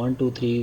1 2 3